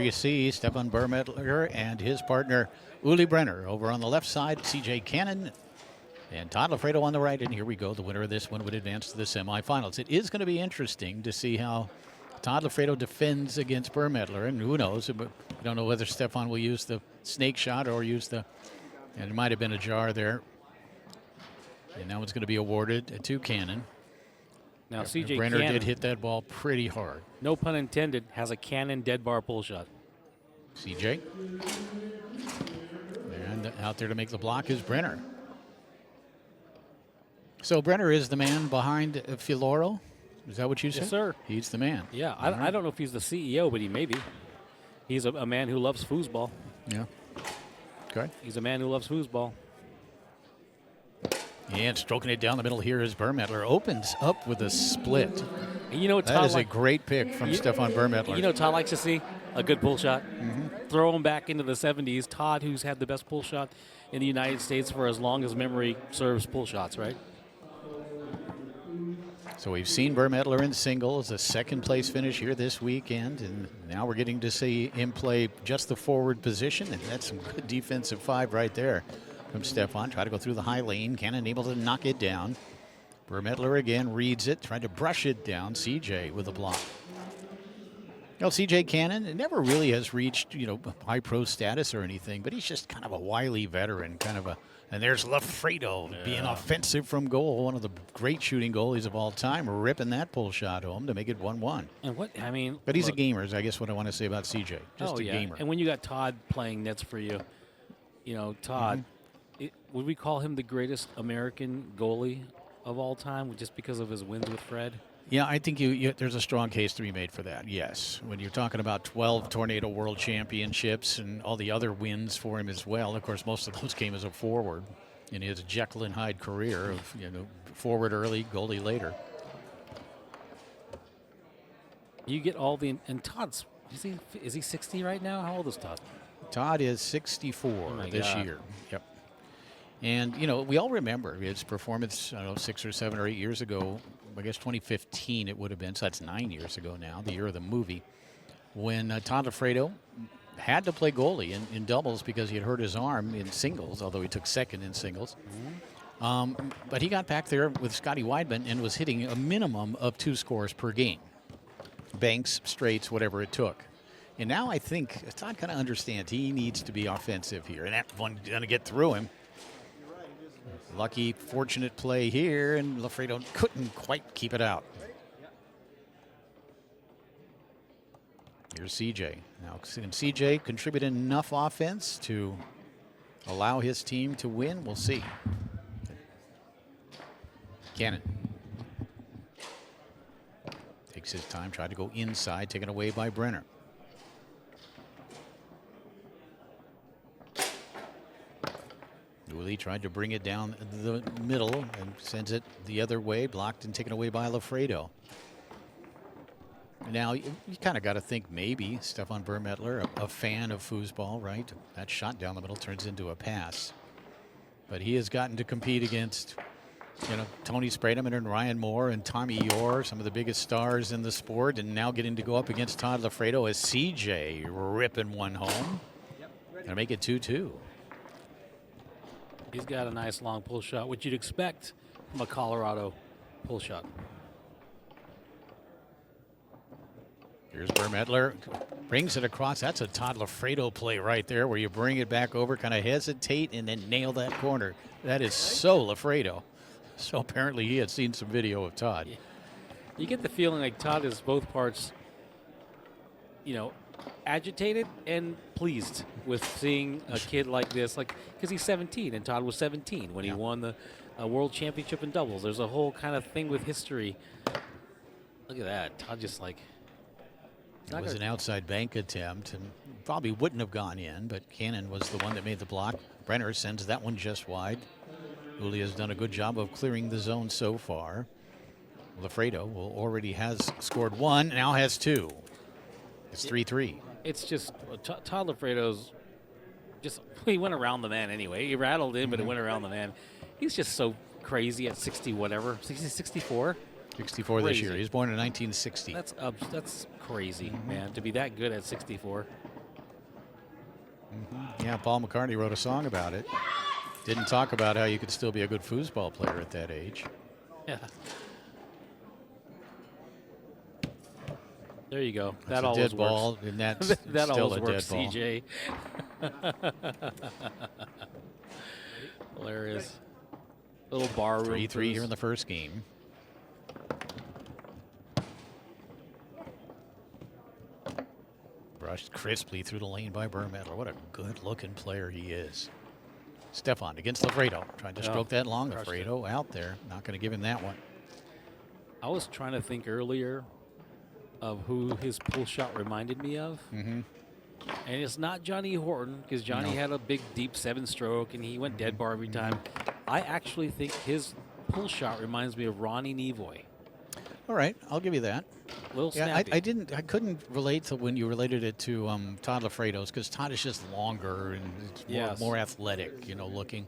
You see Stefan Burmetler and his partner Uli Brenner over on the left side, CJ Cannon and Todd Loffredo on the right. And here we go. The winner of this one would advance to the semifinals. It is going to be interesting to see how Todd Loffredo defends against Burmetler. And who knows? We don't know whether Stefan will use the snake shot or use the, and it might have been a jar there. And that one's going to be awarded to Cannon. Now, CJ Brenner Cannon, did hit that ball pretty hard. no pun intended, has a Cannon dead bar pull shot. CJ. And out there to make the block is Brenner. So Brenner is the man behind Filoro? Is that what you said? Yes, sir. He's the man. Yeah, I don't know if he's the CEO, but he may be. He's a man who loves foosball. Yeah. Okay. He's a man who loves foosball. And stroking it down the middle here is Burmetler. Opens up with a split. And you know what That Todd is a great pick from Stefan Burmetler. You know what Todd likes to see? A good pull shot. Throw him back into the 70s. Todd, who's had the best pull shot in the United States for as long as memory serves pull shots, right? So we've seen Burmetler in singles, a second place finish here this weekend, and now we're getting to see him play just the forward position, and that's some good defensive five right there from Stefan. Try to go through the high lane. Cannon able to knock it down. Burmetler again reads it, tried to brush it down. CJ with a block. You know, CJ Cannon never really has reached, high pro status or anything, but he's just kind of a wily veteran, and there's Loffredo being offensive from goal, one of the great shooting goalies of all time, ripping that pull shot home to make it 1-1. And But he's a gamer, is I guess what I want to say about CJ. Just a gamer. And when you got Todd playing nets for you, Todd, would we call him the greatest American goalie of all time just because of his wins with Fred? Yeah, I think there's a strong case to be made for that, yes. When you're talking about 12 Tornado World Championships and all the other wins for him as well, of course, most of those came as a forward in his Jekyll and Hyde career of, forward early, goalie later. You get all the, and Todd's, is he 60 right now? How old is Todd? Todd is 64 this year. Yep. And, we all remember his performance, 6 or 7 or 8 years ago. I guess 2015 it would have been, so that's 9 years ago now, the year of the movie, when Todd Loffredo had to play goalie in doubles because he had hurt his arm in singles, although he took second in singles. But he got back there with Scotty Weidman and was hitting a minimum of 2 scores per game. Banks, straights, whatever it took. And now I think Todd kind of understands he needs to be offensive here, and that one's going to get through him. Lucky, fortunate play here, and Loffredo couldn't quite keep it out. Here's CJ. Now, can CJ contribute enough offense to allow his team to win? We'll see. Cannon takes his time, tried to go inside, taken away by Brenner. Uli tried to bring it down the middle and sends it the other way, blocked and taken away by Loffredo. Now, you kind of got to think maybe Stefan Burmetler, a fan of foosball, right? That shot down the middle turns into a pass. But he has gotten to compete against, Tony Sprademan and Ryan Moore and Tommy Orr, some of the biggest stars in the sport, and now getting to go up against Todd Loffredo as CJ ripping one home. Gonna make it 2-2. He's got a nice long pull shot, which you'd expect from a Colorado pull shot. Here's Burmetler, brings it across. That's a Todd Loffredo play right there where you bring it back over, kind of hesitate, and then nail that corner. That is so Loffredo. So apparently he had seen some video of Todd. You get the feeling like Todd is both parts, agitated and pleased with seeing a kid like this, because he's 17 and Todd was 17 when he won the World Championship in doubles. There's a whole kind of thing with history. Look at that. Todd just it was an outside bank attempt and probably wouldn't have gone in, but Cannon was the one that made the block. Brenner sends that one just wide. Uli has done a good job of clearing the zone so far. Loffredo already has scored 1, now has 2. It's 3-3. It's just Todd Loffredo's he went around the man anyway. He rattled in, but it went around the man. He's just so crazy at 60 whatever. 64? 64 crazy. this year. He was born in 1960. That's crazy, man, to be that good at 64. Yeah, Paul McCartney wrote a song about it. Didn't talk about how you could still be a good foosball player at that age. Yeah. There you go. That's That a always dead ball, works. and that's that still always a works, dead ball. CJ. Hilarious. Little bar room. 3-3 here in the first game. Brushed crisply through the lane by Burmetler. What a good-looking player he is. Stefan against Loffredo. Trying to stroke that long. Loffredo out there. Not going to give him that one. I was trying to think earlier of who his pull shot reminded me of. And it's not Johnny Horton, because Johnny had a big, deep 7-stroke, and he went dead bar every time. I actually think his pull shot reminds me of Ronnie Nevoy. All right, I'll give you that. Little snappy. I couldn't relate to when you related it to Todd Loffredo's, because Todd is just longer and it's more athletic, looking.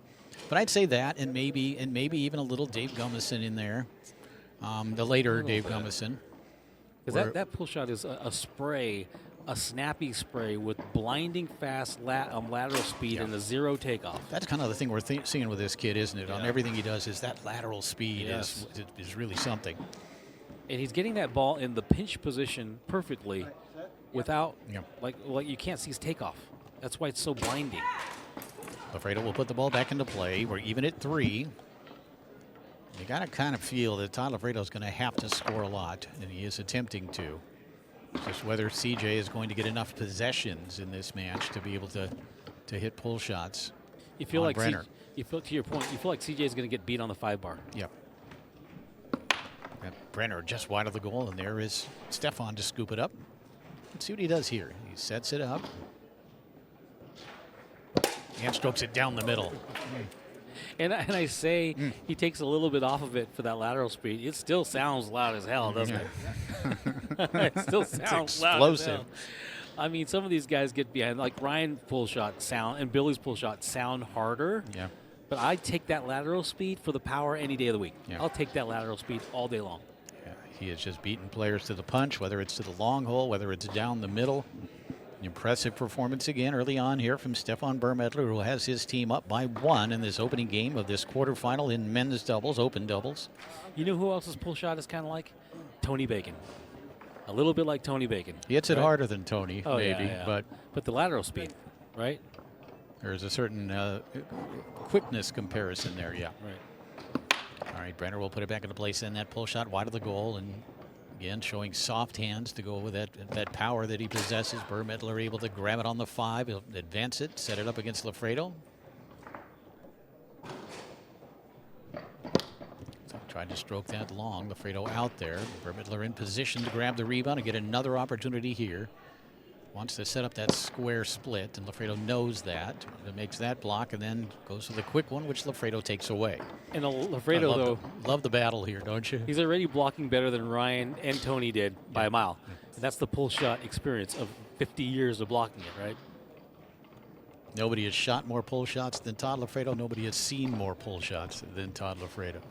But I'd say that, and maybe even a little Dave Gummison in there, the later Dave Gummison. Because that pull shot is a spray, a snappy spray with blinding fast lateral speed and a 0 takeoff. That's kind of the thing we're seeing with this kid, isn't it? On everything he does, is that lateral speed is really something. And he's getting that ball in the pinch position perfectly without, like you can't see his takeoff. That's why it's so blinding. Loffredo will put the ball back into play. We're even at 3. You got to kind of feel that Todd Loffredo is going to have to score a lot, and he is attempting to. Just whether CJ is going to get enough possessions in this match to be able to hit pull shots. You feel like Brenner. You feel, to your point, you feel like CJ is going to get beat on the 5 bar. Yep. Brenner just wide of the goal, and there is Stefan to scoop it up. Let's see what he does here. He sets it up. And strokes it down the middle. And I say he takes a little bit off of it for that lateral speed. It still sounds loud as hell, doesn't it? It still sounds loud as hell. I mean, some of these guys get behind, like Ryan pull shot sound and Billy's pull shot sound harder. Yeah. But I take that lateral speed for the power any day of the week. Yeah. I'll take that lateral speed all day long. Yeah, he has just beaten players to the punch, whether it's to the long hole, whether it's down the middle. Impressive performance again early on here from Stefan Burmetler, who has his team up by 1 in this opening game of this quarterfinal in men's doubles, open doubles. You know who else's pull shot is kind of like? Tony Bacon. A little bit like Tony Bacon. He hits it harder than Tony, maybe, but the lateral speed, right? There's a certain quickness comparison there, yeah. Right. All right, Brenner will put it back into place in that pull shot wide of the goal, and again, showing soft hands to go with that power that he possesses. Burmetler able to grab it on the 5. He'll advance it, set it up against Loffredo. Tried to stroke that long. Loffredo out there. Burmetler in position to grab the rebound and get another opportunity here. Wants to set up that square split, and Loffredo knows that. It makes that block and then goes for the quick one, which Loffredo takes away. And Loffredo, though, love the battle here, don't you? He's already blocking better than Ryan and Tony did by a mile. And that's the pull shot experience of 50 years of blocking it, right? Nobody has shot more pull shots than Todd Loffredo. Nobody has seen more pull shots than Todd Loffredo.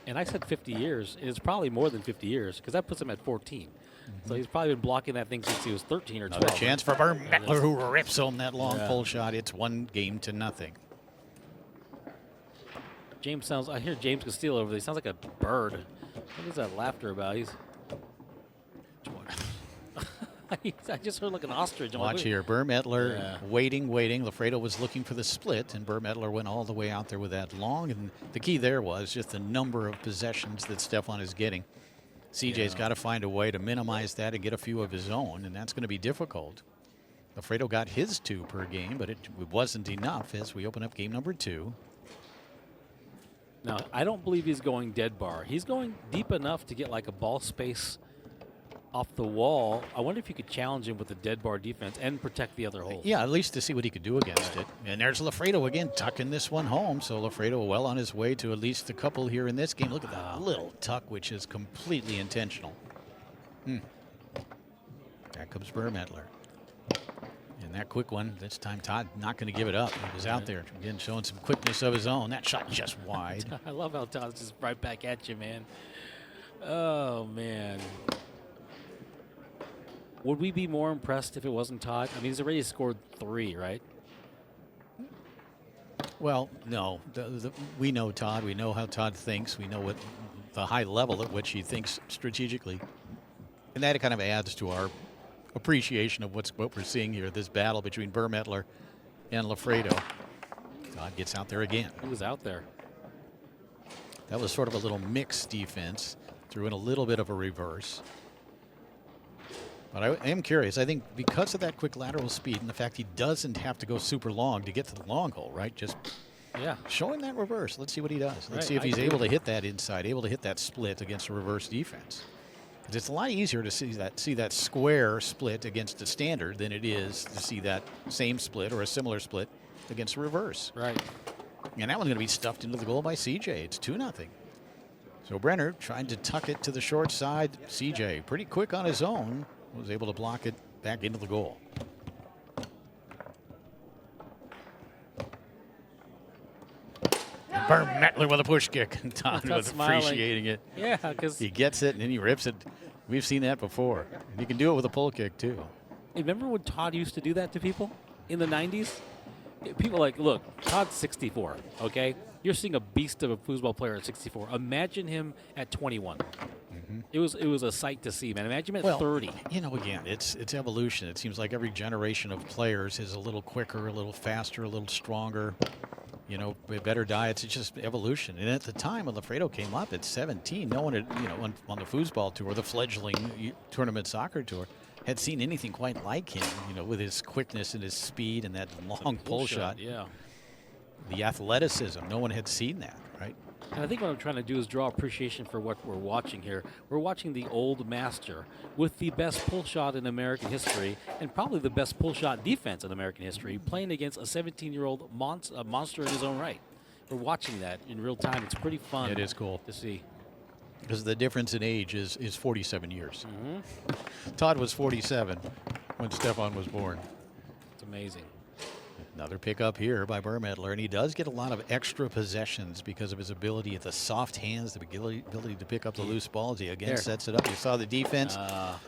And I said 50 years. It's probably more than 50 years, because that puts him at 14. So he's probably been blocking that thing since he was 13 or 12. Another chance for Burmetler, who rips home that long pull shot. It's 1-0. I hear James Castile over there. He sounds like a bird. What is that laughter about? I just heard like an ostrich. Watch here. Burmetler waiting. Loffredo was looking for the split, and Burmetler went all the way out there with that long. And the key there was just the number of possessions that Stefan is getting. CJ's got to find a way to minimize that and get a few of his own, and that's going to be difficult. Loffredo got his 2 per game, but it wasn't enough as we open up game number 2. Now, I don't believe he's going dead bar. He's going deep enough to get like a ball space off the wall. I wonder if you could challenge him with the dead bar defense and protect the other hole. Yeah, at least to see what he could do against it. And there's Loffredo again, tucking this one home. So Loffredo well on his way to at least a couple here in this game. Look at that little tuck, which is completely intentional. There comes Burmetler. And that quick one, this time Todd not going to give it up. He was out there, again, showing some quickness of his own. That shot just wide. I love how Todd's just right back at you, man. Oh, man. Would we be more impressed if it wasn't Todd? I mean, he's already scored 3, right? Well, no. We know Todd. We know how Todd thinks. We know what the high level at which he thinks strategically. And that kind of adds to our appreciation of what we're seeing here, this battle between Burmetler and Loffredo. Todd gets out there again. He was out there. That was sort of a little mixed defense. Threw in a little bit of a reverse. But I am curious. I think because of that quick lateral speed and the fact he doesn't have to go super long to get to the long hole, right? Just show him that reverse. Let's see what he does. Let's see if he's able to hit that inside, able to hit that split against a reverse defense. Because it's a lot easier to see that square split against a standard than it is to see that same split or a similar split against a reverse. Right. And that one's going to be stuffed into the goal by CJ. It's 2-0. So Brenner trying to tuck it to the short side. CJ pretty quick on his own. Was able to block it back into the goal. Burmetler with a push kick. Todd was appreciating it. Yeah, because he gets it and then he rips it. We've seen that before. And he can do it with a pull kick, too. Remember when Todd used to do that to people in the 90s? People like, look, Todd's 64, okay? You're seeing a beast of a foosball player at 64. Imagine him at 21. It was a sight to see, man. Imagine him at 30. You know, again, it's evolution. It seems like every generation of players is a little quicker, a little faster, a little stronger. You know, better diets. It's just evolution. And at the time when Loffredo came up at 17, no one had, you know, on the foosball tour, the fledgling tournament soccer tour, had seen anything quite like him. You know, with his quickness and his speed and that long pull shot. Yeah. The athleticism. No one had seen that, right? And I think what I'm trying to do is draw appreciation for what we're watching here. We're watching the old master with the best pull shot in American history and probably the best pull shot defense in American history playing against a 17-year-old monster in his own right. We're watching that in real time. It's pretty fun. It is cool to see. Because the difference in age is 47 years. Todd was 47 when Stefan was born. It's amazing. Another pickup here by Burmetler, and he does get a lot of extra possessions because of his ability at the soft hands, the ability to pick up the loose balls. He again sets it up. You saw the defense.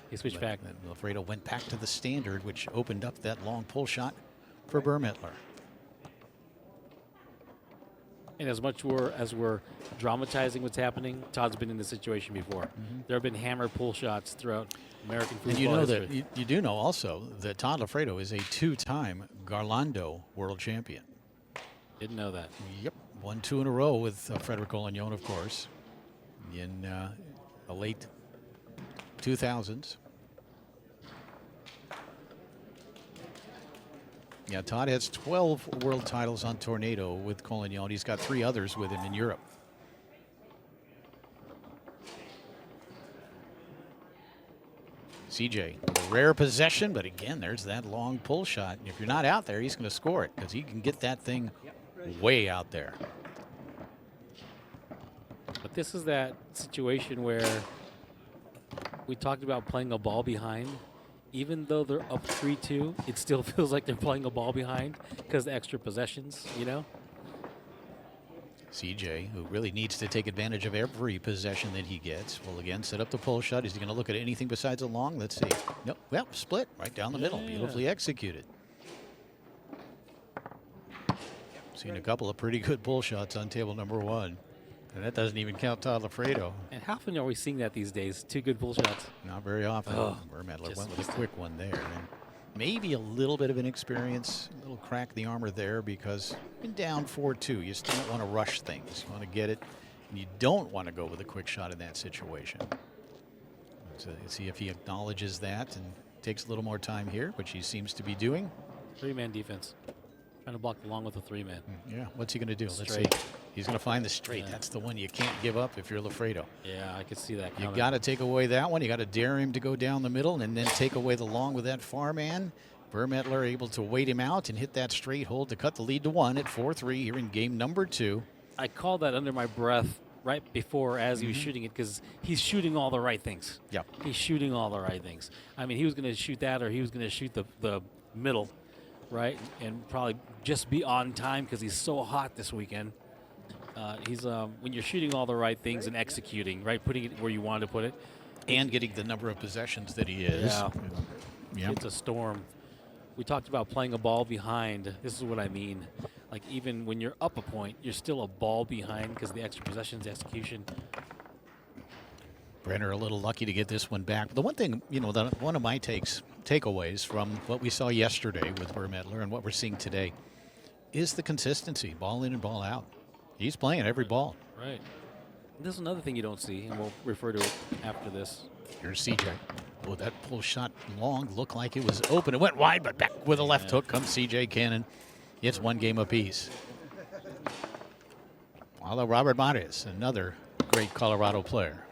He switched back. Loffredo went back to the standard, which opened up that long pull shot for Burmetler. And as much as we're dramatizing what's happening, Todd's been in this situation before. There have been hammer pull shots throughout American football And you know history. that you do know also that Todd Loffredo is a 2-time Garlando world champion. Didn't know that. Yep, won 2 in a row with Frederic Collignon, of course, in the late 2000s. Yeah, Todd has 12 world titles on Tornado with Collignon. He's got 3 others with him in Europe. CJ, a rare possession, but again, there's that long pull shot. And if you're not out there, he's going to score it because he can get that thing way out there. But this is that situation where we talked about playing a ball behind. Even though they're up 3-2, it still feels like they're playing a ball behind because the extra possessions, you know? CJ, who really needs to take advantage of every possession that he gets, will again set up the pull shot. Is he going to look at anything besides a long? Let's see. Nope. Well, split right down the middle. Beautifully executed. Seen a couple of pretty good pull shots on table number 1. And that doesn't even count Todd Loffredo. And how often are we seeing that these days? 2 good pull shots. Not very often. Burmetler went with a quick one there. And maybe a little bit of inexperience, a little crack in the armor there because been down 4-2. You still don't want to rush things. You want to get it, and you don't want to go with a quick shot in that situation. So see if he acknowledges that and takes a little more time here, which he seems to be doing. 3-man defense. Trying to block along with a 3-man. Yeah, what's he going to do? Straight. Let's see. He's going to find the straight. Yeah. That's the one you can't give up if you're Loffredo. Yeah, I could see that coming. You got to take away that one. You got to dare him to go down the middle and then take away the long with that far man. Burmetler able to wait him out and hit that straight hold to cut the lead to 1 at 4-3 here in game number 2. I called that under my breath right before as he was shooting it because he's shooting all the right things. Yep. He's shooting all the right things. I mean, he was going to shoot that or he was going to shoot the middle, right, and probably just be on time because he's so hot this weekend. He's when you're shooting all the right things and executing, right, putting it where you want to put it, And getting the number of possessions that he is. Yeah. It's a storm. We talked about playing a ball behind. This is what I mean. Like, even when you're up a point, you're still a ball behind because the extra possessions, execution. Brenner a little lucky to get this one back. The one thing, one of my takeaways from what we saw yesterday with Burmetler and what we're seeing today is the consistency, ball in and ball out. He's playing every ball. Right. This is another thing you don't see, and we'll refer to it after this. Here's CJ. Oh, that pull shot long looked like it was open. It went wide, but back with a left hook comes CJ Cannon. It's one game apiece. While Robert Mares, another great Colorado player.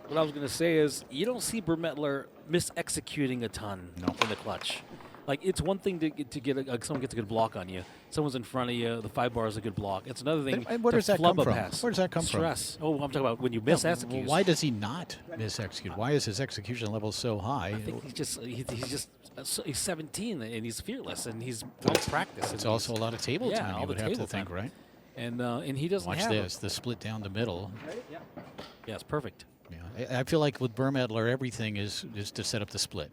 What I was going to say is you don't see Burmetler mis-executing a ton in the clutch. Like, it's one thing to get someone gets a good block on you. Someone's in front of you. The 5 bar is a good block. It's another thing and where to does that flub come a from? pass. Where does that come Stress. from? Oh, I'm talking about when you mis-execute. Well, why does he not mis-execute? Why is his execution level so high? I think he's 17 and he's fearless and he's well practiced. It's also a lot of table time. You would have to think, right? And he doesn't watch have this. The split down the middle. Yeah, it's perfect. Yeah, I feel like with Burmetler, everything is to set up the split.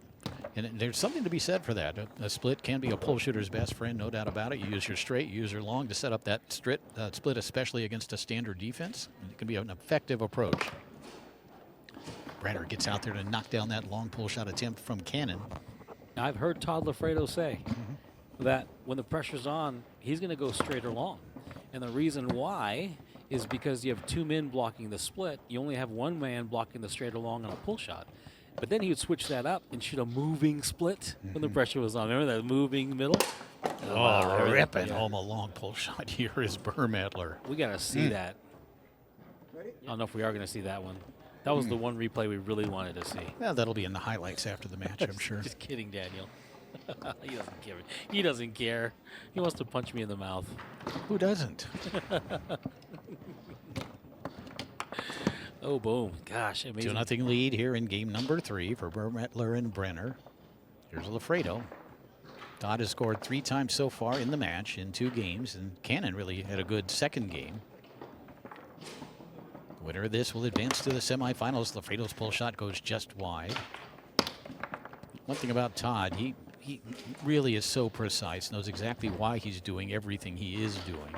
And there's something to be said for that. A split can be a pole shooter's best friend, no doubt about it. You use your straight, you use your long to set up that split, especially against a standard defense. And it can be an effective approach. Brenner gets out there to knock down that long pull shot attempt from Cannon. Now, I've heard Todd Loffredo say that when the pressure's on, he's going to go straight or long. And the reason why is because you have 2 men blocking the split. You only have 1 man blocking the straight or long on a pull shot. But then he would switch that up and shoot a moving split when the pressure was on. Remember that moving middle? Ripping home a long pull shot here is Burmetler. We got to see that. I don't know if we are going to see that one. That was the one replay we really wanted to see. Well, that'll be in the highlights after the match, I'm sure. Just kidding, Daniel. He doesn't care. He doesn't care. He wants to punch me in the mouth. Who doesn't? Oh, boom. Gosh, amazing. 2-0 lead here in game number 3 for Burmetler and Brenner. Here's Loffredo. Todd has scored 3 times so far in the match in 2 games, and Cannon really had a good second game. Winner of this will advance to the semifinals. Loffredo's pull shot goes just wide. One thing about Todd, he really is so precise, knows exactly why he's doing everything he is doing.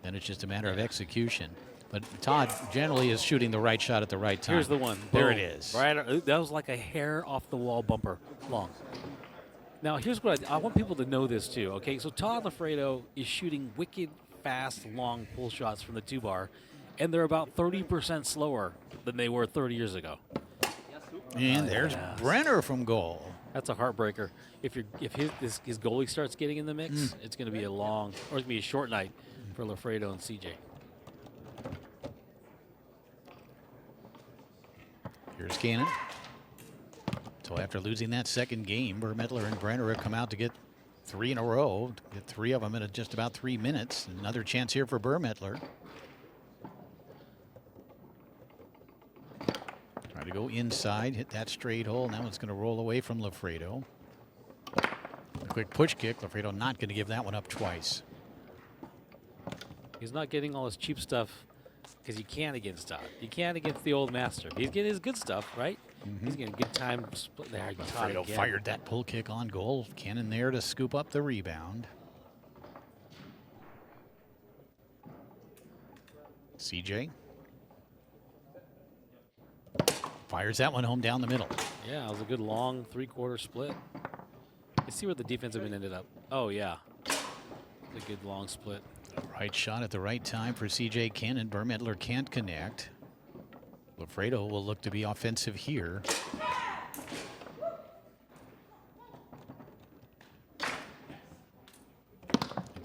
And it's just a matter of execution. But Todd generally is shooting the right shot at the right time. Here's the one. There Boom. it is. Right, that was like a hair off the wall bumper long. Now, here's what I want people to know this too, okay? So Todd Loffredo is shooting wicked fast, long pull shots from the 2 bar, and they're about 30% slower than they were 30 years ago. And there's Brenner from goal. That's a heartbreaker. If his goalie starts getting in the mix, it's going to be a long, or it's going to be a short night for Loffredo and CJ. Here's Cannon. So after losing that second game, Burmetler and Brenner have come out to get 3 in a row. Get 3 of them in just about 3 minutes. Another chance here for Burmetler. Try to go inside, hit that straight hole. And that one's going to roll away from Loffredo. A quick push kick. Loffredo not going to give that one up twice. He's not getting all his cheap stuff because you can't against Todd. You can't against the old master. He's getting his good stuff, right? He's getting a good time split there. Loffredo fired that pull kick on goal. Cannon there to scoop up the rebound. CJ fires that one home down the middle. Yeah, it was a good long 3/4 split. Let's see where the defensive end ended up. Oh, yeah. A good long split. Right shot at the right time for CJ Cannon. Burmetler can't connect. Loffredo will look to be offensive here.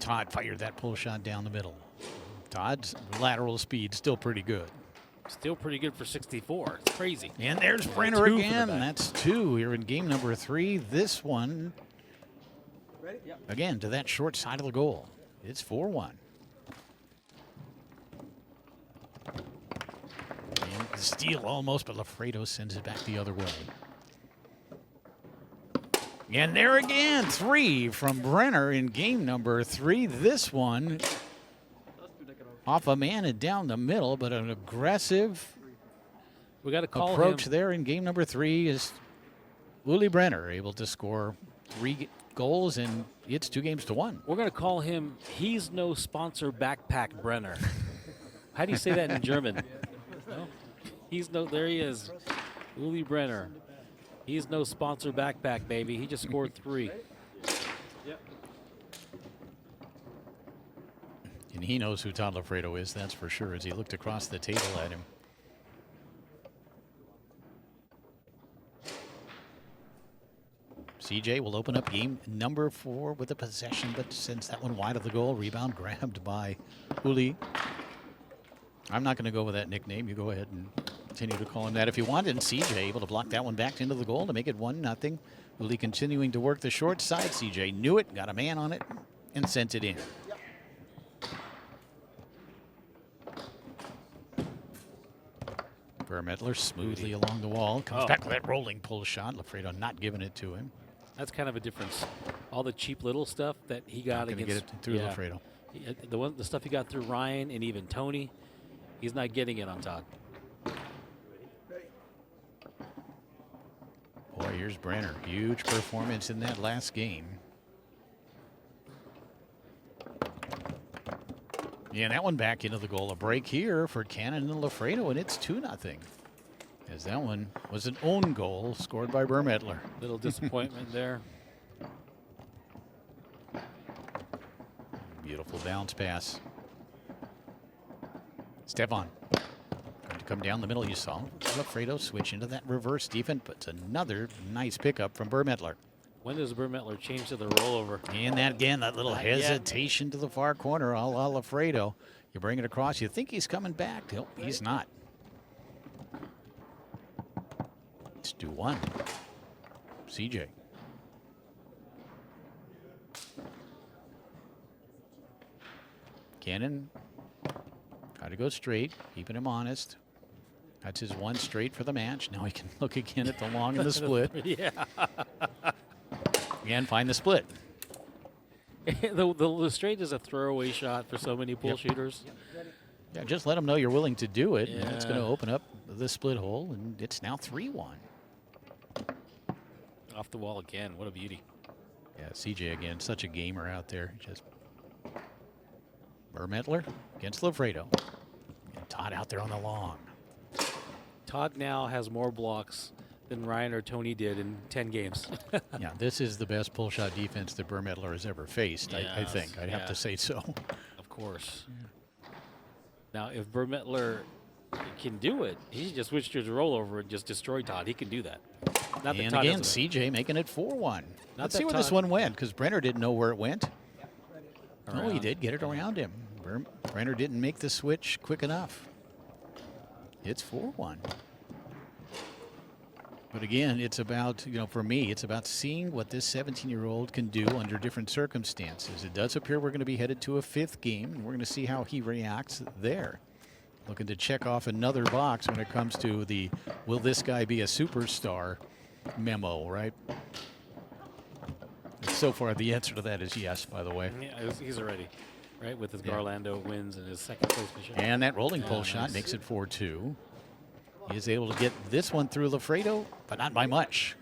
Todd fired that pull shot down the middle. Todd's lateral speed still pretty good. Still pretty good for 64. It's crazy. And there's Brenner again. That's 2 here in game number 3. This one, again, to that short side of the goal. It's 4-1. And the steal almost, but Loffredo sends it back the other way. And there again, 3 from Brenner in game number 3. This one off a man and down the middle, but an aggressive We got to call approach him. there in game number 3 is Uli Brenner able to score 3 goals, and it's 2-1. We're going to call him He's No Sponsor Backpack Brenner. How do you say that in German? No? There he is. Uli Brenner. He's no sponsor backpack, baby. He just scored 3. And he knows who Todd Loffredo is, that's for sure, as he looked across the table at him. CJ will open up game number 4 with a possession, but sends that one wide of the goal. Rebound grabbed by Uli. I'm not going to go with that nickname. You go ahead and continue to call him that if you want. And CJ able to block that one back into the goal to make it 1-0. Uli continuing to work the short side. CJ knew it, got a man on it, and sent it in. Burmetler smoothly along the wall. Comes back with that rolling pull shot. Loffredo not giving it to him. That's kind of a difference. All the cheap little stuff that he got against. Get it through Loffredo. The stuff he got through Ryan and even Tony, he's not getting it on Todd. Boy, here's Brenner. Huge performance in that last game. Yeah, and that one back into the goal. A break here for Cannon and Loffredo, and it's 2-0. As that one was an own goal scored by Burmetler. Little disappointment there. Beautiful bounce pass. Stefan going to come down the middle. You saw Loffredo switch into that reverse defense, but another nice pickup from Burmetler. When does Burmetler change to the rollover? And that again, that little hesitation to the far corner, a la Loffredo. You bring it across, you think he's coming back. Nope, he's not. It's 2-1. CJ. Cannon got to go straight, keeping him honest. That's his one straight for the match. Now he can look again at the long and the split. Yeah. And find the split. the straight is a throwaway shot for so many pull shooters. Yeah, just let them know you're willing to do it. Yeah. And it's going to open up the split hole, and it's now 3-1. Off the wall again. What a beauty. Yeah, CJ again, such a gamer out there. Just Burmetler against Loffredo. And Todd out there on the long. Todd now has more blocks than Ryan or Tony did in 10 games. Yeah, this is the best pull shot defense that Burmetler has ever faced, I think. I'd have to say so. Of course. Yeah. Now, if Burmetler can do it, he just switched to his rollover and just destroyed Todd. He can do that. Not that and Todd again, CJ making it 4-1. Let's see where this one went, because Brenner didn't know where it went. Oh, he did get it around him. Brenner didn't make the switch quick enough. It's 4-1. But again, it's about, for me, it's about seeing what this 17-year-old can do under different circumstances. It does appear we're going to be headed to a 5th game, and we're going to see how he reacts there. Looking to check off another box when it comes to the will this guy be a superstar memo, right? And so far, the answer to that is yes, by the way. Yeah, he's already, right, with his Garlando wins and his second place mission. And that rolling pull shot makes it 4-2. He is able to get this one through Loffredo, but not by much.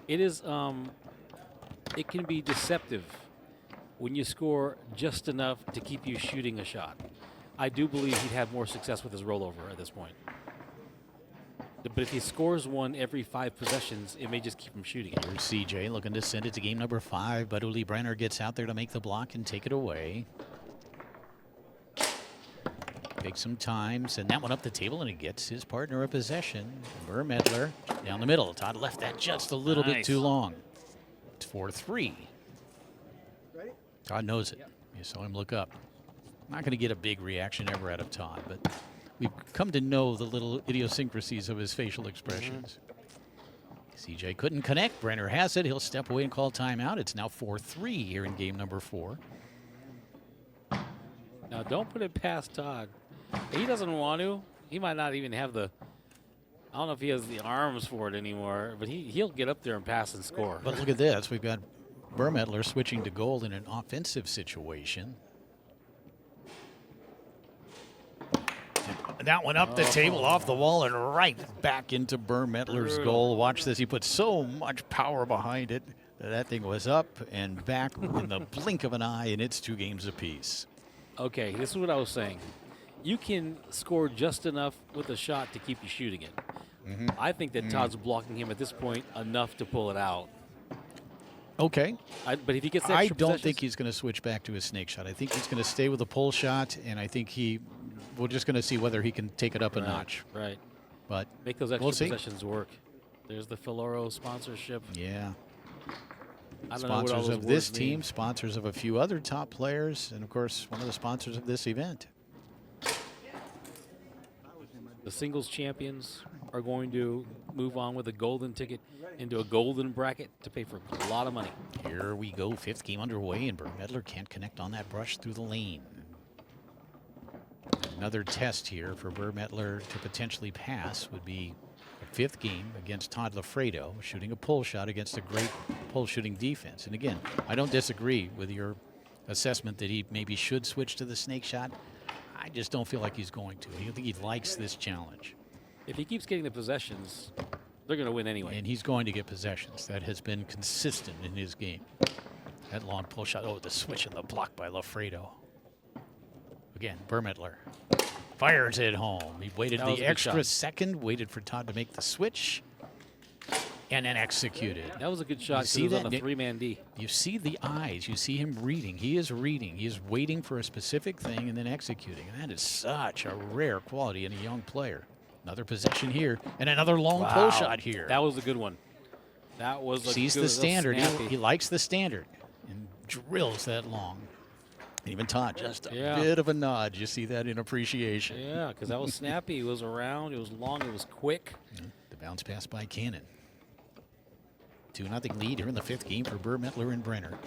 It is, it can be deceptive when you score just enough to keep you shooting a shot. I do believe he'd have more success with his rollover at this point. But if he scores one every 5 possessions, it may just keep him shooting it. Here's CJ looking to send it to game number 5, but Uli Brenner gets out there to make the block and take it away. Takes some time, send that one up the table, and he gets his partner a possession. Burmetler down the middle. Todd left that just a little bit too long. It's 4-3. Ready? Todd knows it. You saw him look up. Not going to get a big reaction ever out of Todd, but we've come to know the little idiosyncrasies of his facial expressions. CJ couldn't connect. Brenner has it. He'll step away and call timeout. It's now 4-3 here in game number 4. Now, don't put it past Todd. He doesn't want to. He might not even have the, I don't know if he has the arms for it anymore, but he'll get up there and pass and score. But look at this. We've got Burmetler switching to goal in an offensive situation. that one up the table, off the wall, and right back into Burmetler's goal. Watch this. He put so much power behind it. That thing was up and back in the blink of an eye, and it's 2 games apiece. Okay, this is what I was saying. You can score just enough with a shot to keep you shooting it. I think that Todd's blocking him at this point enough to pull it out. Okay. But if he gets extra I don't possessions- think he's going to switch back to his snake shot. I think he's going to stay with the pull shot, and I think we're just going to see whether he can take it up a notch. Right. But Make those extra we'll see. possessions work. There's the Filoro sponsorship. Yeah. I don't know what all Sponsors those of this words mean. team, sponsors of a few other top players, and of course, one of the sponsors of this event. The singles champions are going to move on with a golden ticket into a golden bracket to pay for a lot of money. Here we go, 5th game underway, and Burmetler can't connect on that brush through the lane. Another test here for Burmetler to potentially pass would be a 5th game against Todd Loffredo, shooting a pull shot against a great pull shooting defense. And again, I don't disagree with your assessment that he maybe should switch to the snake shot. I just don't feel like he's going to. I think he likes this challenge. If he keeps getting the possessions, they're going to win anyway. And he's going to get possessions. That has been consistent in his game. That long pull shot. Oh, the switch and the block by Loffredo. Again, Burmetler fires it home. He waited That was the a good extra shot. second, waited for Todd to make the switch, and then executed. That was a good shot because see it was that? on a 3-man D. You see the eyes. You see him reading. He is reading. He is waiting for a specific thing and then executing. And that is such a rare quality in a young player. Another possession here, and another long pull shot here. That was a good one. That was a Sees good, the standard. snappy. He likes the standard and drills that long. Even Todd, just a Yeah. bit of a nod. You see that in appreciation. Yeah, because that was snappy. It was around. It was long. It was quick. The bounce pass by Cannon. 2-0 lead here in the 5th game for Burmetler and Brenner.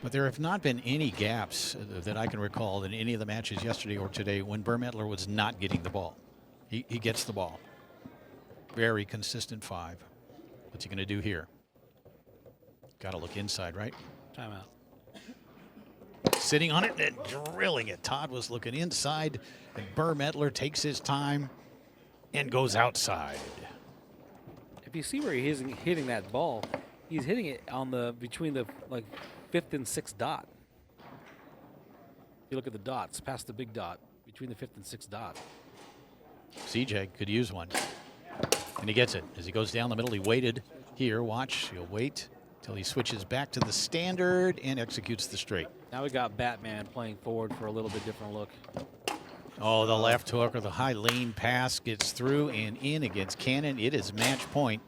But there have not been any gaps that I can recall in any of the matches yesterday or today when Burmetler was not getting the ball. He gets the ball. Very consistent 5. What's he going to do here? Got to look inside, right? Timeout. Sitting on it and drilling it. Todd was looking inside, and Burmetler takes his time and goes outside. If you see where he is hitting that ball, he's hitting it on the between the 5th and 6th dot. You look at the dots, past the big dot, between the 5th and 6th dot. CJ could use one. And he gets it. As he goes down the middle, he waited here. Watch, he'll wait till he switches back to the standard and executes the straight. Now we got Batman playing forward for a little bit different look. Oh, the left hook or the high lane pass gets through and in against Cannon. It is match point.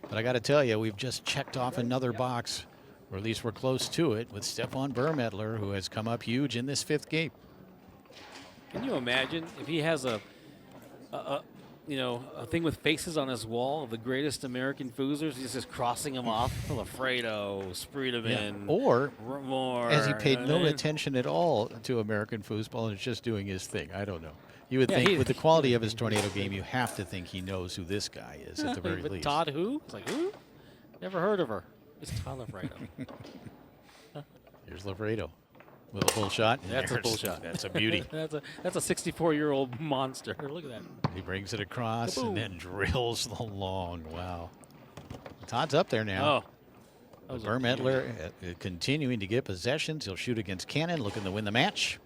But I got to tell you, we've just checked off another box, or at least we're close to it, with Stefan Burmetler, who has come up huge in this 5th game. Can you imagine if he has a thing with faces on his wall of the greatest American foozers? He's just crossing them off. Loffredo, Spreedeman, Or more. has he paid no attention at all to American foosball and is just doing his thing? I don't know. You would think with the quality of his tornado game, you have to think he knows who this guy is at the very But least. Todd who? It's like, who? Never heard of her. It's Todd Loffredo. Here's Loffredo with a full shot. and That's a there's- full shot. That's a beauty. That's a 64-year-old monster. Look at that. He brings it across Kaboom. and then drills the long. Wow. Todd's up there now. Oh. That was a Burmetler continuing to get possessions. He'll shoot against Cannon, looking to win the match.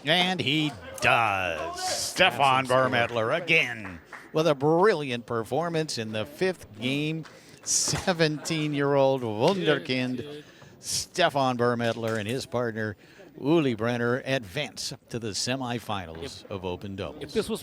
And he does. Stefan Burmetler again with a brilliant performance in the 5th game. 17-year-old wunderkind Stefan Burmetler and his partner Uli Brenner advance to the semifinals of Open Doubles. If this was